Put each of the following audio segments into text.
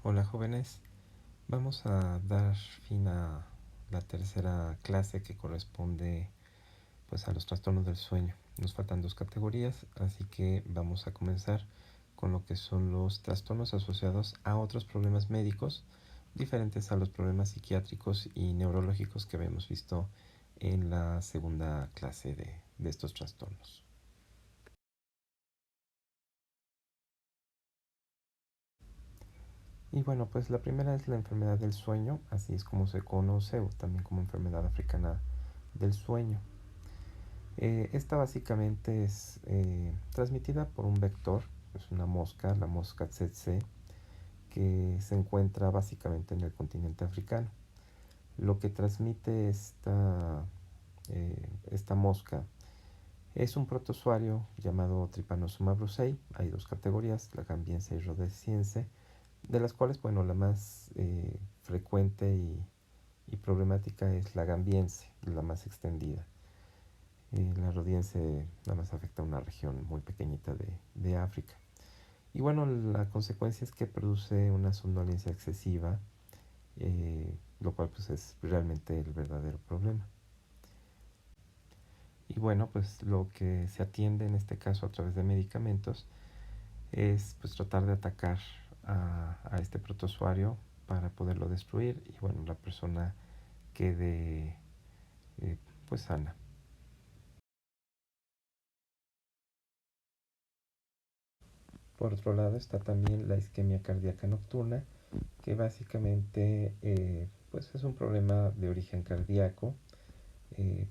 Hola jóvenes, vamos a dar fin a la tercera clase que corresponde pues a los trastornos del sueño. Nos faltan dos categorías, así que vamos a comenzar con lo que son los trastornos asociados a otros problemas médicos diferentes a los problemas psiquiátricos y neurológicos que habíamos visto en la segunda clase de estos trastornos. Y bueno, pues la primera es la enfermedad del sueño, así es como se conoce, o también como enfermedad africana del sueño. Esta básicamente es transmitida por un vector, es una mosca, la mosca tsetse, que se encuentra básicamente en el continente africano. Lo que transmite esta mosca es un protozoario llamado Trypanosoma brucei. Hay dos categorías, la gambiense y rhodesiense, de las cuales, bueno, la más frecuente y problemática es la gambiense, la más extendida. La rodiense nada más afecta a una región muy pequeñita de África. Y bueno, la consecuencia es que produce una somnolencia excesiva, lo cual pues es realmente el verdadero problema. Y bueno, pues lo que se atiende en este caso a través de medicamentos es pues tratar de atacar a este protozoario para poderlo destruir y bueno, la persona quede eh, pues sana. Por otro lado está también la isquemia cardíaca nocturna, que básicamente pues es un problema de origen cardíaco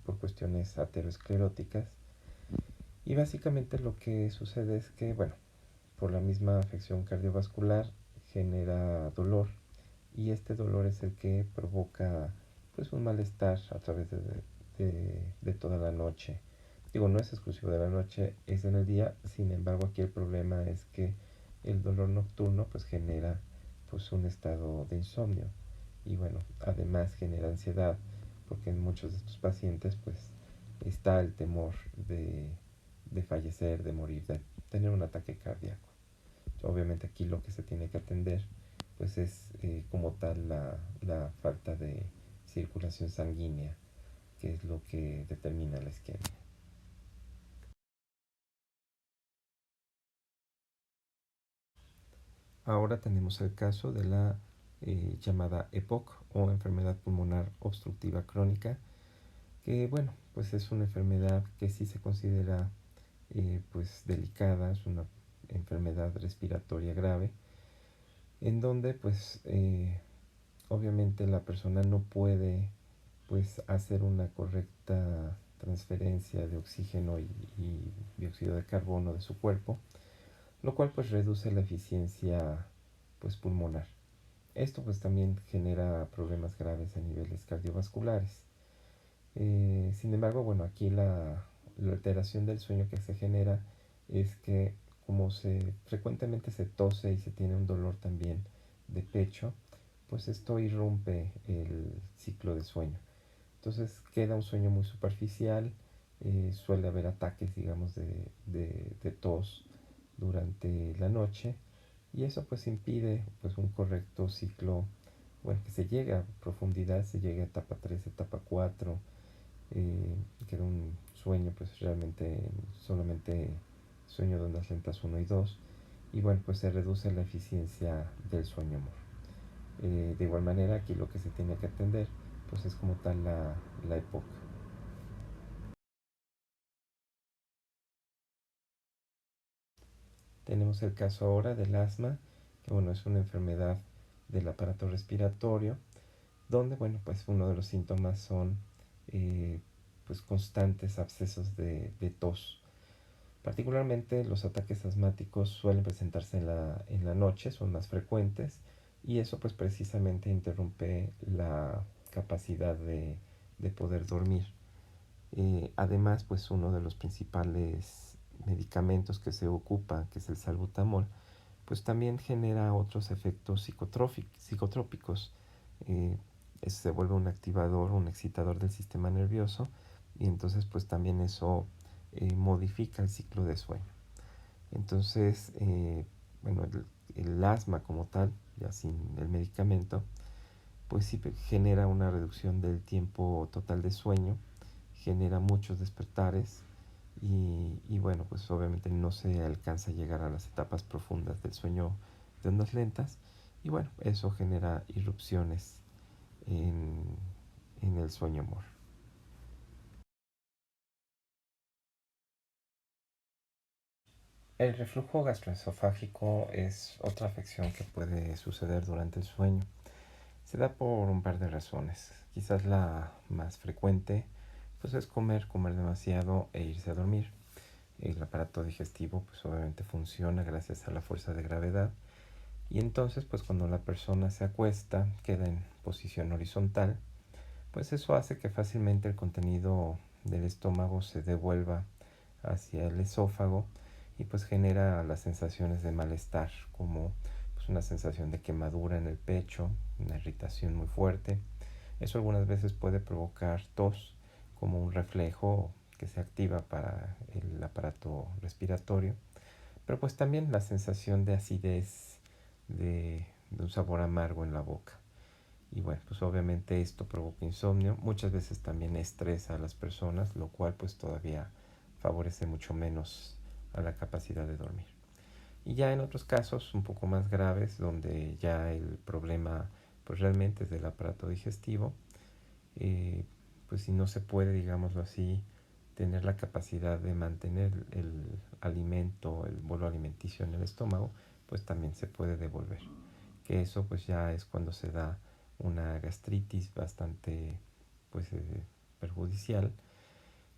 por cuestiones ateroscleróticas. Y básicamente lo que sucede es que, bueno, por la misma afección cardiovascular genera dolor y este dolor es el que provoca pues un malestar a través de toda la noche. Digo, no es exclusivo de la noche, es en el día, sin embargo aquí el problema es que el dolor nocturno pues genera pues un estado de insomnio y bueno, además genera ansiedad porque en muchos de estos pacientes pues está el temor de fallecer, de morir, de tener un ataque cardíaco. Obviamente aquí lo que se tiene que atender pues es como tal la falta de circulación sanguínea, que es lo que determina la isquemia. Ahora tenemos el caso de la llamada EPOC o enfermedad pulmonar obstructiva crónica, que bueno, pues es una enfermedad que sí se considera pues delicada, es una enfermedad respiratoria grave, en donde pues obviamente la persona no puede pues hacer una correcta transferencia de oxígeno y dióxido de carbono de su cuerpo, lo cual pues reduce la eficiencia pues pulmonar. Esto pues también genera problemas graves a niveles cardiovasculares. Sin embargo, bueno, aquí la alteración del sueño que se genera es que como frecuentemente se tose y se tiene un dolor también de pecho, pues esto irrumpe el ciclo de sueño. Entonces queda un sueño muy superficial, suele haber ataques, digamos, de tos durante la noche y eso pues impide pues un correcto ciclo, bueno, que se llegue a profundidad, se llegue a etapa 3 etapa 4 queda un sueño pues realmente solamente sueño de ondas lentas 1 y 2 y bueno pues se reduce la eficiencia del sueño amor. De igual manera aquí lo que se tiene que atender pues es como tal la época. Tenemos el caso ahora del asma, que bueno es una enfermedad del aparato respiratorio, donde bueno pues uno de los síntomas son pues constantes abscesos de tos. Particularmente los ataques asmáticos suelen presentarse en la noche, son más frecuentes y eso pues precisamente interrumpe la capacidad de poder dormir. Además pues uno de los principales medicamentos que se ocupa, que es el salbutamol, pues también genera otros efectos psicotrópicos. Eh, se vuelve un activador, un excitador del sistema nervioso y entonces pues también eso modifica el ciclo de sueño. Entonces, bueno, el asma como tal, ya sin el medicamento, pues sí genera una reducción del tiempo total de sueño, genera muchos despertares y bueno, pues obviamente no se alcanza a llegar a las etapas profundas del sueño de ondas lentas y bueno, eso genera irrupciones en, en el sueño amor. El reflujo gastroesofágico es otra afección que puede suceder durante el sueño. Se da por un par de razones. Quizás la más frecuente pues es comer demasiado e irse a dormir. El aparato digestivo pues obviamente funciona gracias a la fuerza de gravedad y entonces pues cuando la persona se acuesta queda en posición horizontal, pues eso hace que fácilmente el contenido del estómago se devuelva hacia el esófago y pues genera las sensaciones de malestar como pues una sensación de quemadura en el pecho, una irritación muy fuerte. Eso algunas veces puede provocar tos como un reflejo que se activa para el aparato respiratorio, pero pues también la sensación de acidez, de un sabor amargo en la boca. Y bueno, pues obviamente esto provoca insomnio, muchas veces también estresa a las personas, lo cual pues todavía favorece mucho menos a la capacidad de dormir. Y ya en otros casos un poco más graves, donde ya el problema pues realmente es del aparato digestivo, eh, pues si no se puede, digámoslo así, tener la capacidad de mantener el alimento, el bolo alimenticio en el estómago, pues también se puede devolver. Que eso pues ya es cuando se da una gastritis bastante pues perjudicial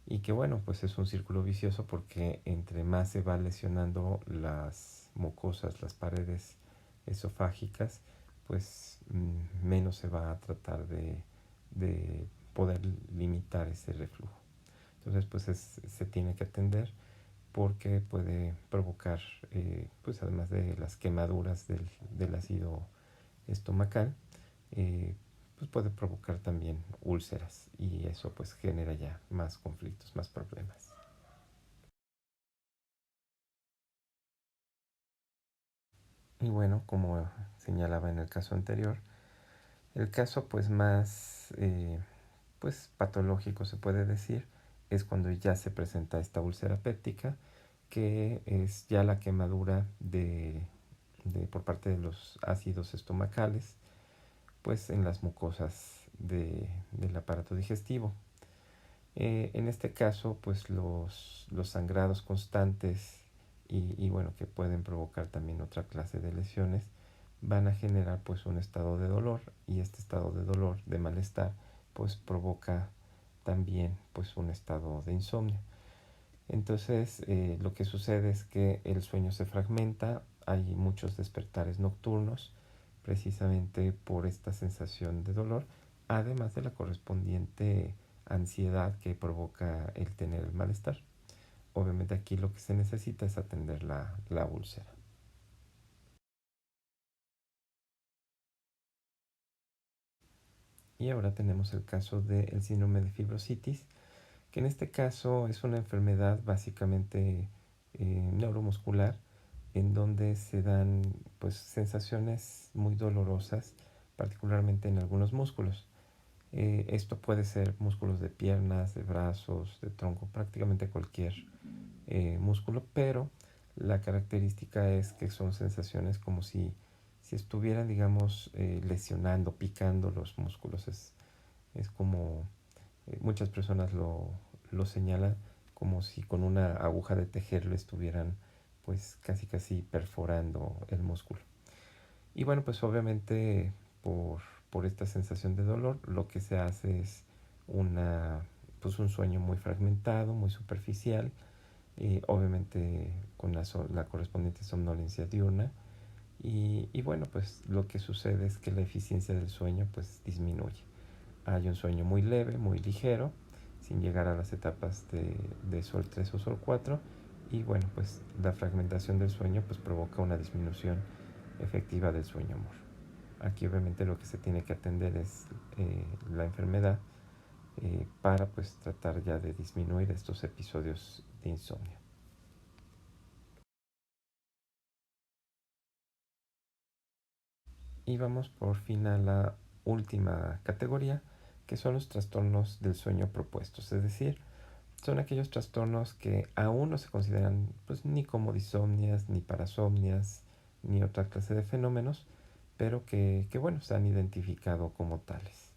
y que bueno pues es un círculo vicioso porque entre más se va lesionando las mucosas, las paredes esofágicas, pues menos se va a tratar de poder limitar ese reflujo. Entonces pues se tiene que atender porque puede provocar, pues además de las quemaduras del ácido estomacal, eh, pues puede provocar también úlceras y eso pues genera ya más conflictos, más problemas. Y bueno, como señalaba en el caso anterior, el caso pues más pues patológico se puede decir es cuando ya se presenta esta úlcera péptica, que es ya la quemadura por parte de los ácidos estomacales pues en las mucosas del aparato digestivo. En este caso, pues los sangrados constantes bueno, que pueden provocar también otra clase de lesiones, van a generar pues un estado de dolor y este estado de dolor, de malestar, pues provoca también pues un estado de insomnio. Entonces, lo que sucede es que el sueño se fragmenta, hay muchos despertares nocturnos, precisamente por esta sensación de dolor, además de la correspondiente ansiedad que provoca el tener el malestar. Obviamente aquí lo que se necesita es atender la úlcera. Y ahora tenemos el caso del síndrome de fibrositis, que en este caso es una enfermedad básicamente neuromuscular en donde se dan pues sensaciones muy dolorosas, particularmente en algunos músculos. Esto puede ser músculos de piernas, de brazos, de tronco, prácticamente cualquier músculo, pero la característica es que son sensaciones como si estuvieran, digamos, lesionando, picando los músculos. Es como muchas personas lo señalan como si con una aguja de tejer lo estuvieran pues casi perforando el músculo. Y bueno, pues obviamente por, por esta sensación de dolor lo que se hace es pues un sueño muy fragmentado, muy superficial, obviamente con la correspondiente somnolencia diurna. Y bueno, pues lo que sucede es que la eficiencia del sueño pues disminuye. Hay un sueño muy leve, muy ligero, sin llegar a las etapas de Sol 3 o Sol 4. Y bueno, pues la fragmentación del sueño pues provoca una disminución efectiva del sueño amor. Aquí obviamente lo que se tiene que atender es la enfermedad para pues tratar ya de disminuir estos episodios de insomnio. Y vamos por fin a la última categoría, que son los trastornos del sueño propuestos. Es decir, son aquellos trastornos que aún no se consideran pues, ni como disomnias, ni parasomnias, ni otra clase de fenómenos, pero que bueno, se han identificado como tales.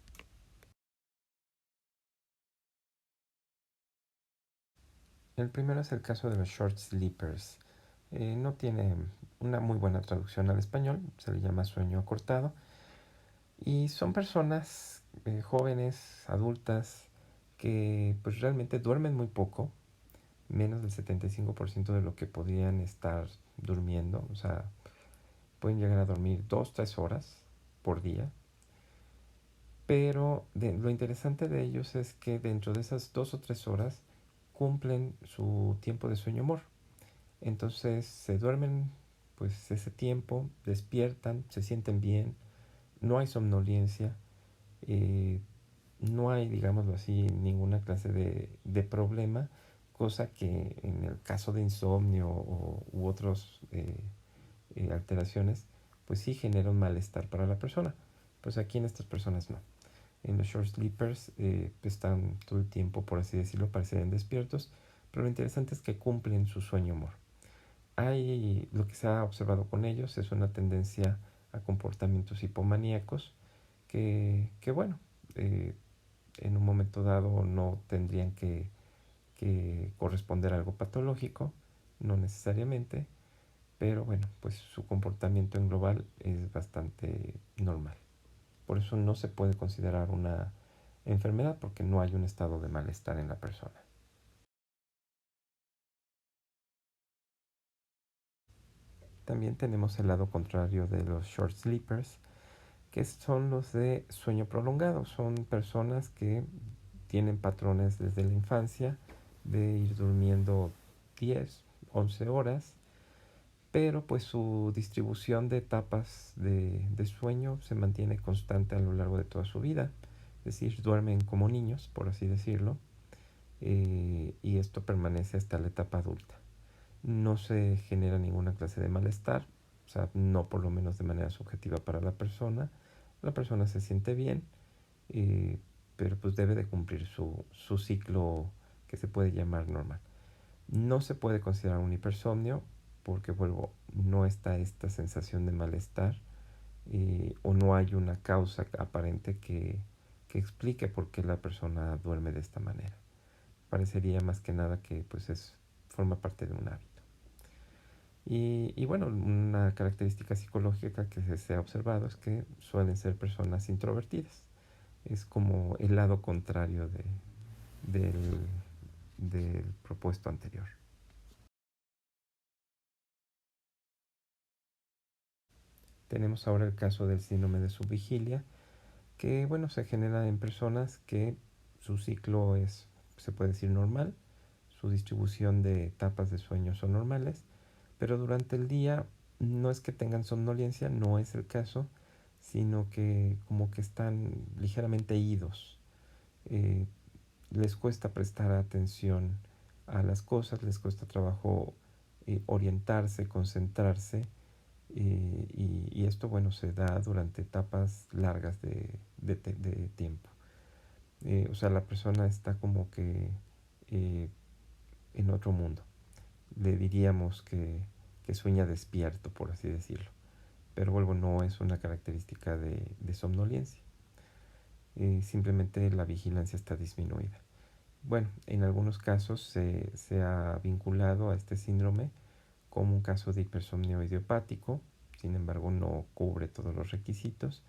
El primero es el caso de los short sleepers. No tiene una muy buena traducción al español, se le llama sueño acortado. Y son personas jóvenes, adultas, que pues realmente duermen muy poco, menos del 75% de lo que podrían estar durmiendo. O sea, pueden llegar a dormir 2, 3 horas por día. Pero lo interesante de ellos es que dentro de esas 2 o 3 horas cumplen su tiempo de sueño humor. Entonces se duermen pues ese tiempo, despiertan, se sienten bien, no hay somnolencia, eh, no hay, digámoslo así, ninguna clase de problema, cosa que en el caso de insomnio u otras alteraciones, pues sí genera un malestar para la persona. Pues aquí en estas personas no. En los short sleepers están todo el tiempo, por así decirlo, parecen despiertos, pero lo interesante es que cumplen su sueño humor. Hay, lo que se ha observado con ellos es una tendencia a comportamientos hipomaníacos que bueno, eh, en un momento dado no tendrían que corresponder a algo patológico, no necesariamente, pero bueno, pues su comportamiento en global es bastante normal. Por eso no se puede considerar una enfermedad porque no hay un estado de malestar en la persona. También tenemos el lado contrario de los short sleepers, que son los de sueño prolongado. Son personas que tienen patrones desde la infancia de ir durmiendo 10, 11 horas, pero pues su distribución de etapas de sueño se mantiene constante a lo largo de toda su vida. Es decir, duermen como niños, por así decirlo, y esto permanece hasta la etapa adulta. No se genera ninguna clase de malestar, o sea, no por lo menos de manera subjetiva para la persona se siente bien, eh, pero pues debe de cumplir su ciclo que se puede llamar normal. No se puede considerar un hipersomnio porque, vuelvo, no está esta sensación de malestar o no hay una causa aparente que explique por qué la persona duerme de esta manera. Parecería más que nada que pues forma parte de un hábito. Y bueno, una característica psicológica que se ha observado es que suelen ser personas introvertidas. Es como el lado contrario del, del propuesto anterior. Tenemos ahora el caso del síndrome de subvigilia, que bueno, se genera en personas que su ciclo es, se puede decir, normal, su distribución de etapas de sueño son normales, pero durante el día no es que tengan somnolencia, no es el caso, sino que como que están ligeramente idos. Eh, Les cuesta prestar atención a las cosas, les cuesta trabajo orientarse, concentrarse, y esto, bueno, se da durante etapas largas de tiempo. O sea, la persona está como que eh, en otro mundo. Le diríamos que sueña despierto, por así decirlo. Pero vuelvo, no es una característica de somnolencia. Simplemente la vigilancia está disminuida. Bueno, en algunos casos se ha vinculado a este síndrome como un caso de hipersomnio idiopático, sin embargo no cubre todos los requisitos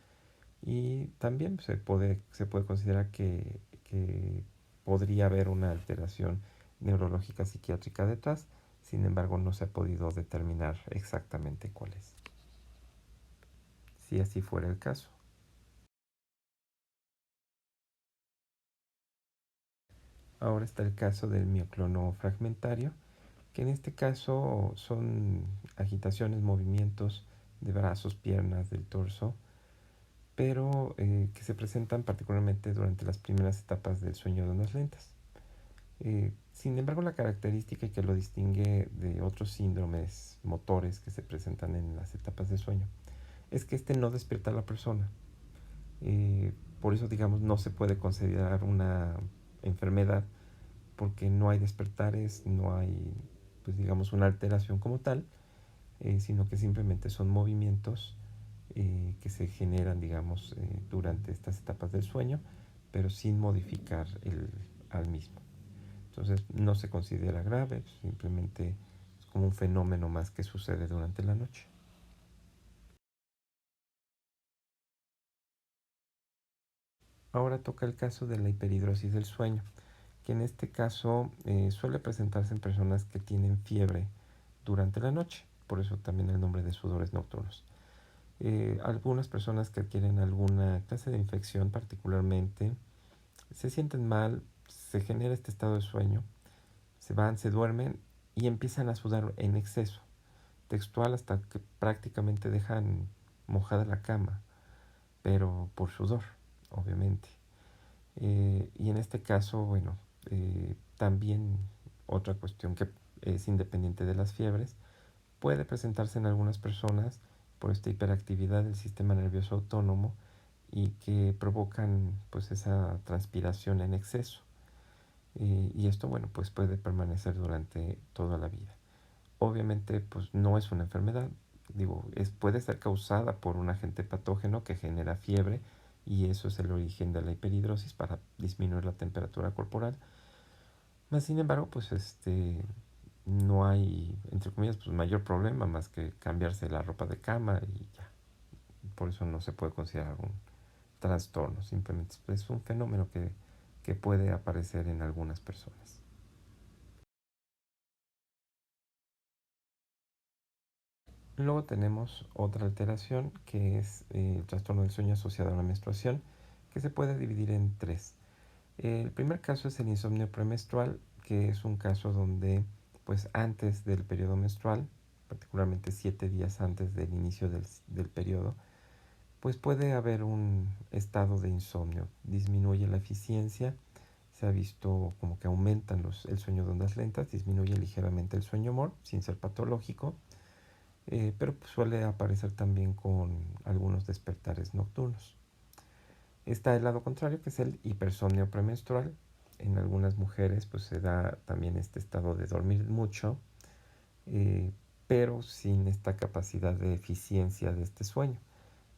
y también se puede considerar que podría haber una alteración neurológica psiquiátrica detrás, sin embargo no se ha podido determinar exactamente cuál es, si así fuera el caso. Ahora está el caso del mioclono fragmentario, que en este caso son agitaciones, movimientos de brazos, piernas, del torso, pero que se presentan particularmente durante las primeras etapas del sueño de ondas lentas. Sin embargo, la característica que lo distingue de otros síndromes motores que se presentan en las etapas de sueño es que este no despierta a la persona. Por eso, digamos, no se puede considerar una enfermedad porque no hay despertares, no hay, pues digamos, una alteración como tal, sino que simplemente son movimientos que se generan, digamos, durante estas etapas del sueño, pero sin modificar al mismo. Entonces no se considera grave, simplemente es como un fenómeno más que sucede durante la noche. Ahora toca el caso de la hiperhidrosis del sueño, que en este caso suele presentarse en personas que tienen fiebre durante la noche, por eso también el nombre de sudores nocturnos. Algunas personas que adquieren alguna clase de infección particularmente se sienten mal, se genera este estado de sueño, se van, se duermen y empiezan a sudar en exceso, textual hasta que prácticamente dejan mojada la cama, pero por sudor, obviamente. Y en este caso, bueno, también otra cuestión que es independiente de las fiebres, puede presentarse en algunas personas por esta hiperactividad del sistema nervioso autónomo y que provocan pues esa transpiración en exceso. Y esto, bueno, pues puede permanecer durante toda la vida. Obviamente, pues no es una enfermedad, digo, puede ser causada por un agente patógeno que genera fiebre y eso es el origen de la hiperhidrosis para disminuir la temperatura corporal. Más sin embargo, pues no hay, entre comillas, pues mayor problema más que cambiarse la ropa de cama y ya. Por eso no se puede considerar un trastorno, simplemente es un fenómeno que puede aparecer en algunas personas. Luego tenemos otra alteración que es el trastorno del sueño asociado a la menstruación, que se puede dividir en tres. El primer caso es el insomnio premenstrual, que es un caso donde, pues antes del periodo menstrual, particularmente 7 días antes del inicio del periodo, pues puede haber un estado de insomnio. Disminuye la eficiencia, se ha visto como que aumentan el sueño de ondas lentas, disminuye ligeramente el sueño MOR, sin ser patológico, pero pues suele aparecer también con algunos despertares nocturnos. Está el lado contrario, que es el hipersomnio premenstrual. En algunas mujeres pues se da también este estado de dormir mucho, eh, pero sin esta capacidad de eficiencia de este sueño.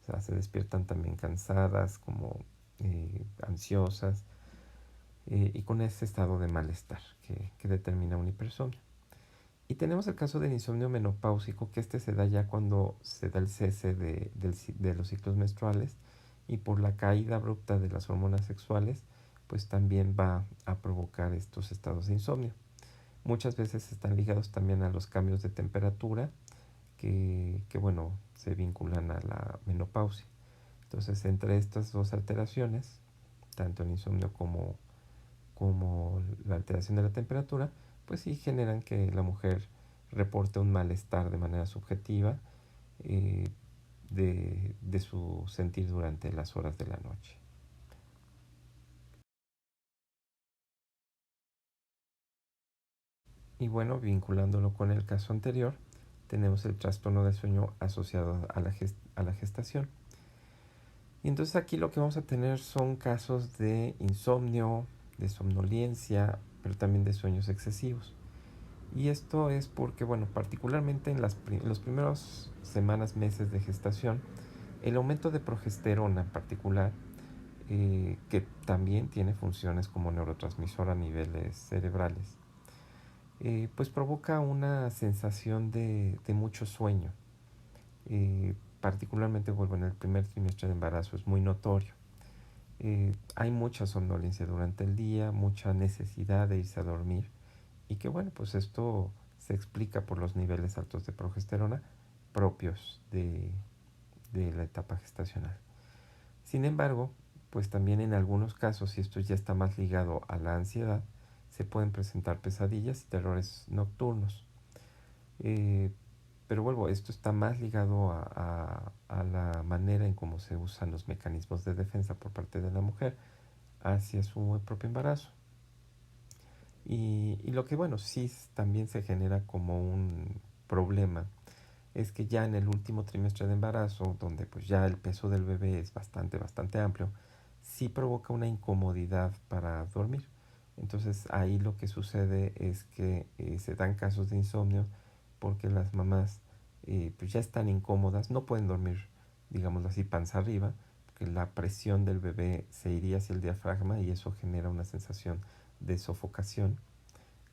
O sea, se despiertan también cansadas, como ansiosas, y con ese estado de malestar que determina un hipersomnio. Y tenemos el caso del insomnio menopáusico, que se da ya cuando se da el cese de los ciclos menstruales y por la caída abrupta de las hormonas sexuales, pues también va a provocar estos estados de insomnio. Muchas veces están ligados también a los cambios de temperatura bueno, se vinculan a la menopausia. Entonces, entre estas dos alteraciones, tanto el insomnio como la alteración de la temperatura, pues sí generan que la mujer reporte un malestar de manera subjetiva eh, de su sentir durante las horas de la noche. Y bueno, vinculándolo con el caso anterior, tenemos el trastorno del sueño asociado a la gestación. Y entonces aquí lo que vamos a tener son casos de insomnio, de somnolencia, pero también de sueños excesivos. Y esto es porque, bueno, particularmente en los primeros semanas, meses de gestación, el aumento de progesterona en particular, que también tiene funciones como neurotransmisor a niveles cerebrales, pues provoca una sensación de mucho sueño. Particularmente, vuelvo en el primer trimestre de embarazo, es muy notorio. Hay mucha somnolencia durante el día, mucha necesidad de irse a dormir y que bueno, pues esto se explica por los niveles altos de progesterona propios de la etapa gestacional. Sin embargo, pues también en algunos casos, y esto ya está más ligado a la ansiedad, se pueden presentar pesadillas y terrores nocturnos. Eh, pero vuelvo, esto está más ligado a la manera en cómo se usan los mecanismos de defensa por parte de la mujer hacia su propio embarazo. Y lo que, bueno, sí también se genera como un problema es que ya en el último trimestre de embarazo, donde pues ya el peso del bebé es bastante amplio, sí provoca una incomodidad para dormir. Entonces ahí lo que sucede es que se dan casos de insomnio porque las mamás pues ya están incómodas, no pueden dormir, digámoslo así, panza arriba, porque la presión del bebé se iría hacia el diafragma y eso genera una sensación de sofocación,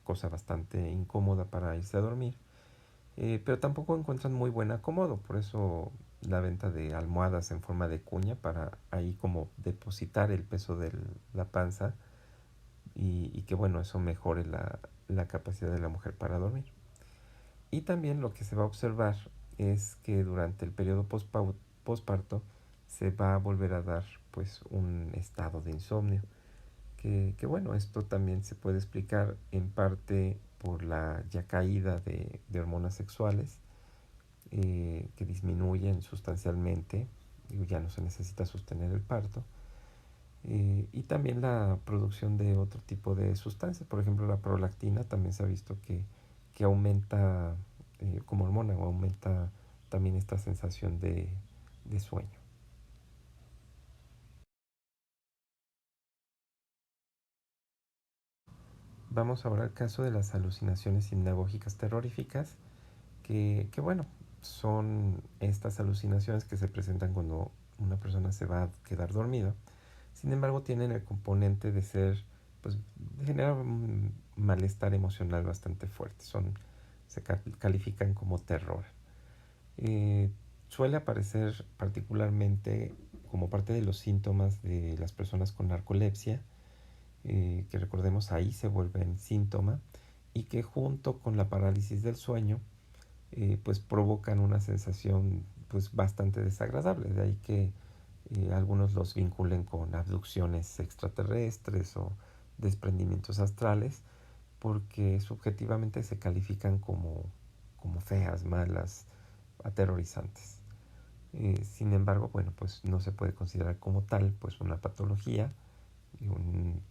cosa bastante incómoda para irse a dormir. Pero tampoco encuentran muy buen acomodo, por eso la venta de almohadas en forma de cuña para ahí como depositar el peso de la panza y que bueno, eso mejore la capacidad de la mujer para dormir. Y también lo que se va a observar es que durante el periodo posparto se va a volver a dar pues un estado de insomnio. Que bueno, esto también se puede explicar en parte por la ya caída de hormonas sexuales que disminuyen sustancialmente, ya no se necesita sostener el parto, y también la producción de otro tipo de sustancias, por ejemplo la prolactina también se ha visto que aumenta como hormona o aumenta también esta sensación de sueño. Vamos ahora al caso de las alucinaciones hipnagógicas terroríficas, que bueno, son estas alucinaciones que se presentan cuando una persona se va a quedar dormida. Sin embargo, tienen el componente de ser, pues, de generar un malestar emocional bastante fuerte. Se califican como terror. Eh, Suele aparecer particularmente como parte de los síntomas de las personas con narcolepsia, que recordemos ahí se vuelven síntoma, y que junto con la parálisis del sueño, pues provocan una sensación pues bastante desagradable. De ahí que algunos los vinculen con abducciones extraterrestres o desprendimientos astrales, porque subjetivamente se califican como feas, malas, aterrorizantes. Sin embargo, bueno, pues no se puede considerar como tal pues una patología, un,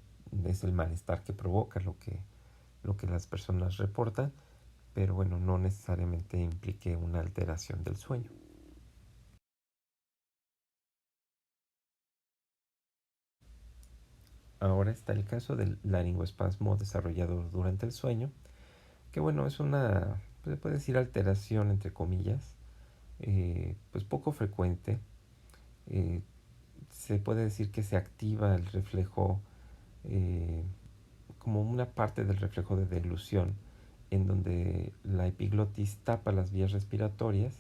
es el malestar que provoca lo que las personas reportan, pero bueno, no necesariamente implique una alteración del sueño. Ahora está el caso del laringoespasmo desarrollado durante el sueño, que bueno, es una, se puede decir alteración entre comillas, pues poco frecuente. Eh, Se puede decir que se activa el reflejo eh, como una parte del reflejo de deglución, en donde la epiglotis tapa las vías respiratorias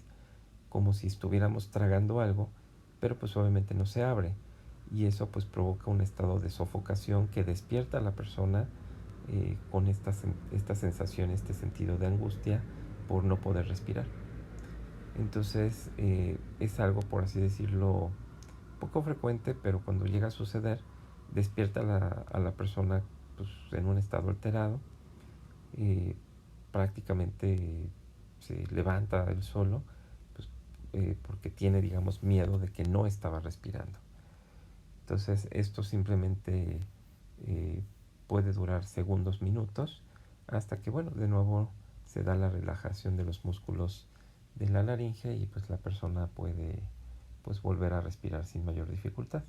como si estuviéramos tragando algo, pero pues obviamente no se abre. Y eso pues provoca un estado de sofocación que despierta a la persona con esta sensación, este sentido de angustia por no poder respirar. Entonces es algo, por así decirlo, poco frecuente, pero cuando llega a suceder, despierta a la persona pues, en un estado alterado, eh, prácticamente se levanta él solo, pues, porque tiene, digamos, miedo de que no estaba respirando. Entonces, esto simplemente eh, puede durar segundos, minutos, hasta que, bueno, de nuevo se da la relajación de los músculos de la laringe y pues la persona puede pues volver a respirar sin mayor dificultad.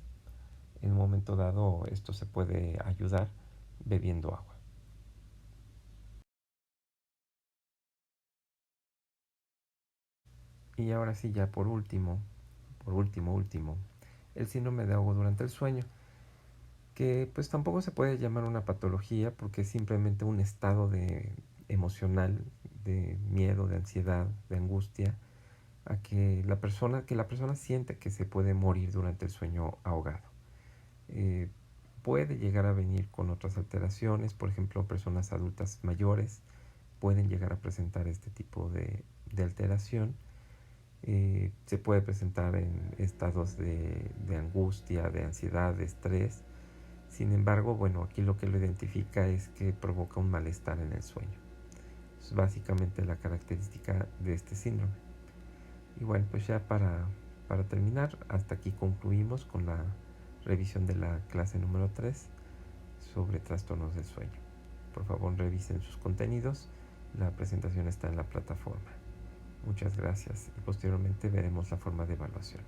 En un momento dado esto se puede ayudar bebiendo agua. Y ahora sí, ya por último, el síndrome de ahogo durante el sueño, que pues tampoco se puede llamar una patología porque es simplemente un estado de emocional, de miedo, de ansiedad, de angustia, a que la persona siente que se puede morir durante el sueño ahogado. Eh, Puede llegar a venir con otras alteraciones, por ejemplo, personas adultas mayores pueden llegar a presentar este tipo de alteración. Se puede presentar en estados de angustia, de ansiedad, de estrés. Sin embargo, bueno, aquí lo que lo identifica es que provoca un malestar en el sueño. Es básicamente la característica de este síndrome. Y bueno, pues ya para terminar, hasta aquí concluimos con la revisión de la clase número 3 sobre trastornos del sueño. Por favor, revisen sus contenidos. La presentación está en la plataforma. Muchas gracias y posteriormente veremos la forma de evaluación.